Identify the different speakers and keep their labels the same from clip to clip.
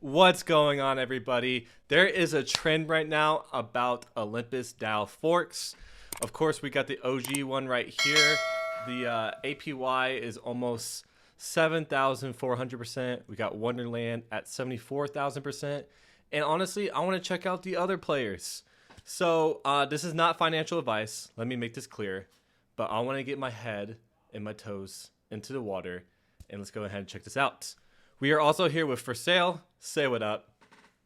Speaker 1: What's going on, everybody? There is a trend right now about Olympus DAO forks. Of course, we got the OG one right here. The APY is almost 7,400%. We got Wonderland at 74,000%. And honestly, I want to check out the other players. So this is not financial advice. Let me make this clear. But I want to get my head and my toes into the water. And let's go ahead and check this out. We are also here with For Sale. Say what up.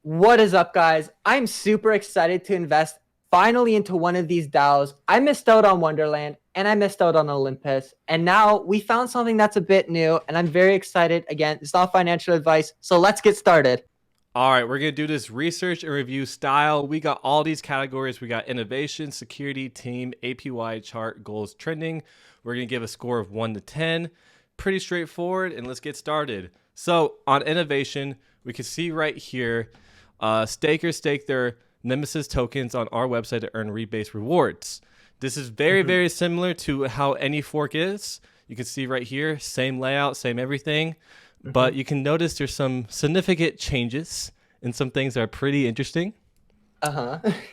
Speaker 2: What is up, guys? I'm super excited to invest finally into one of these DAOs. I missed out on Wonderland and I missed out on Olympus. And now we found something that's a bit new and I'm very excited. Again, it's not financial advice. So let's get started.
Speaker 1: All right, we're going to do this research and review style. We got all these categories. We got innovation, security, team, APY, chart, goals, trending. We're going to give a score of 1 to 10. Pretty straightforward, and let's get started. So on innovation, we can see right here, stakers stake their Nemesis tokens on our website to earn rebase rewards. This is very, very similar to how any fork is. You can see right here, same layout, same everything. But you can notice there's some significant changes and some things that are pretty interesting.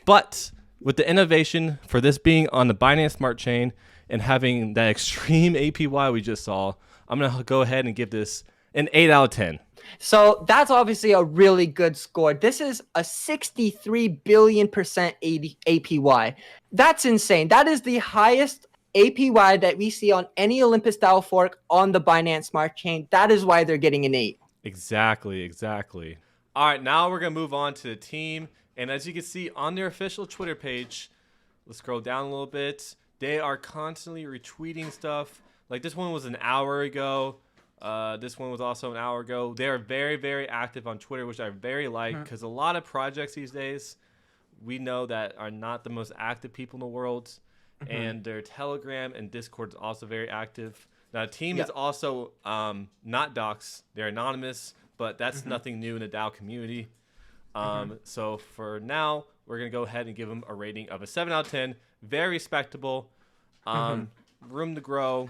Speaker 1: But with the innovation for this being on the Binance Smart Chain and having that extreme APY we just saw, I'm going to go ahead and give this an 8 out of 10.
Speaker 2: So that's obviously a really good score. This is a 63 billion percent APY. That's insane. That is the highest APY that we see on any Olympus DAO fork on the Binance Smart Chain. That is why they're getting an 8.
Speaker 1: Exactly. All right, now we're going to move on to the team. And as you can see on their official Twitter page, let's scroll down a little bit. They are constantly retweeting stuff. Like this one was an hour ago. This one was also an hour ago. They are very, very active on Twitter, which I very like because a lot of projects these days we know that are not the most active people in the world. And their Telegram and Discord is also very active. Now, the team is also not docs. They're anonymous, but that's nothing new in the DAO community. So for now, we're going to go ahead and give them a rating of a 7 out of 10. Very respectable. Room to grow.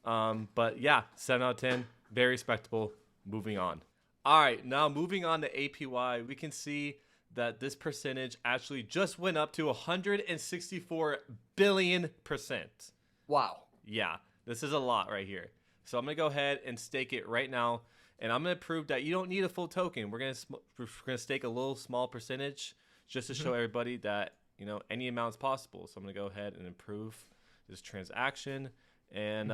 Speaker 1: But yeah, 7 out of 10. Very respectable. Moving on. All right, now moving on to APY, we can see that this percentage actually just went up to 164 billion percent.
Speaker 2: Wow.
Speaker 1: Yeah, this is a lot right here. So I'm going to go ahead and stake it right now. And I'm going to prove that you don't need a full token. We're going to stake a little small percentage just to show everybody that, you know, any amount is possible. So I'm going to go ahead and approve this transaction. And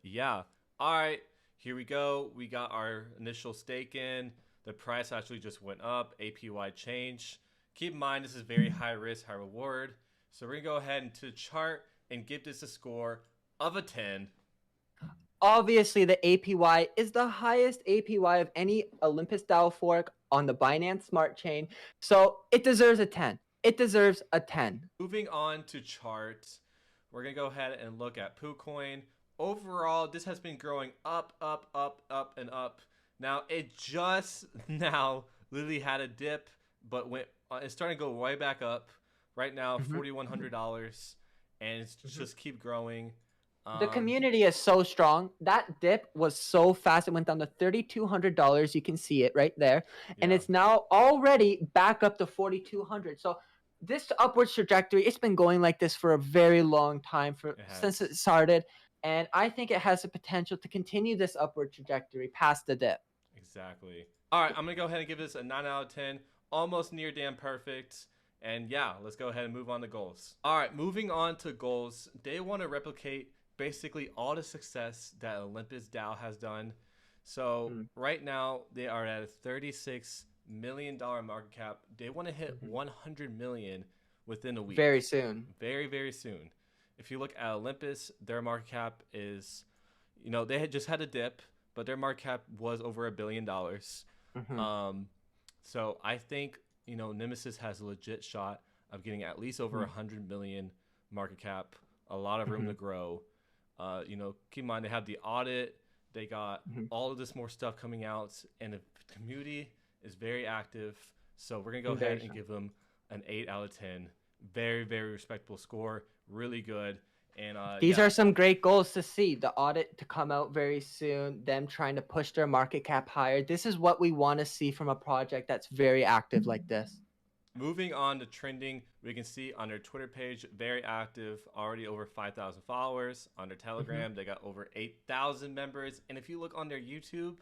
Speaker 1: yeah. All right, here we go. We got our initial stake in. The price actually just went up. APY change. Keep in mind, this is very high risk, high reward. So we're going to go ahead into the chart and give this a score of a 10.
Speaker 2: Obviously, the APY is the highest APY of any Olympus DAO fork on the Binance Smart Chain. So it deserves a 10. It deserves a 10.
Speaker 1: Moving on to charts, we're going to go ahead and look at PooCoin. Overall, this has been growing up, and up. Now, it just now literally had a dip, but it's starting to go way back up. Right now, $4,100, and it's just keep growing.
Speaker 2: The community is so strong. That dip was so fast. It went down to $3,200. You can see it right there. And it's now already back up to $4,200. So this upwards trajectory, it's been going like this for a very long time since it started. And I think it has the potential to continue this upward trajectory past the dip.
Speaker 1: Exactly. All right, I'm going to go ahead and give this a 9 out of 10. Almost near damn perfect. And yeah, let's go ahead and move on to goals. All right, moving on to goals. They want to replicate basically all the success that Olympus DAO has done. So right now, they are at a $36 million market cap. They want to hit 100 million within a week.
Speaker 2: Very soon.
Speaker 1: Very, very soon. If you look at Olympus, their market cap is, you know, they had just had a dip, but their market cap was over $1 billion. So I think, you know, Nemesis has a legit shot of getting at least over 100 million market cap. A lot of room to grow. You know, keep in mind they have the audit. They got all of this more stuff coming out, and the community is very active. So we're gonna go ahead and give them an 8 out of 10. Very, very respectable score. Really good. And
Speaker 2: These
Speaker 1: yeah,
Speaker 2: are some great goals to see. The audit to come out very soon, them trying to push their market cap higher. This is what we want to see from a project that's very active like this.
Speaker 1: moving on to trending, we can see on their Twitter page, very active, already over 5,000 followers. On their Telegram, they got over 8,000 members. And if you look on their YouTube,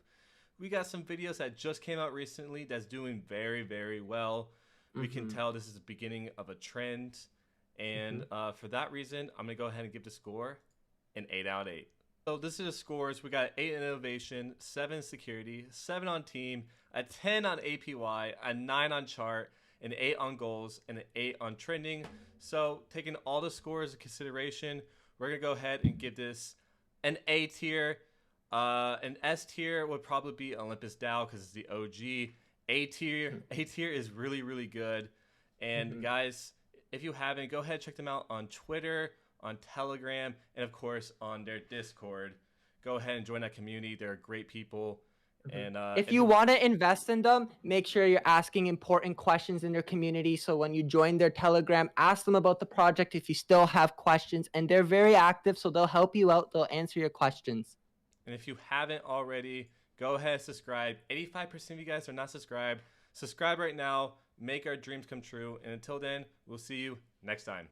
Speaker 1: we got some videos that just came out recently that's doing very, very well. We can tell this is the beginning of a trend. And for that reason, I'm going to go ahead and give the score an 8 out of 8. So this is the scores. We got 8 in innovation, 7 in security, 7 on team, a 10 on APY, a 9 on chart, an 8 on goals, and an 8 on trending. So taking all the scores into consideration, we're going to go ahead and give this an A tier. An S tier would probably be Olympus DAO because it's the OG. A tier is really, really good. And guys, if you haven't, go ahead and check them out on Twitter, on Telegram, and of course on their Discord. Go ahead and join that community. They're great people. And
Speaker 2: if you want to invest in them, make sure you're asking important questions in their community. So when you join their Telegram, ask them about the project if you still have questions. And they're very active, so they'll help you out. They'll answer your questions.
Speaker 1: And if you haven't already, go ahead and subscribe. 85% of you guys are not subscribed. Subscribe right now. Make our dreams come true. And until then, we'll see you next time.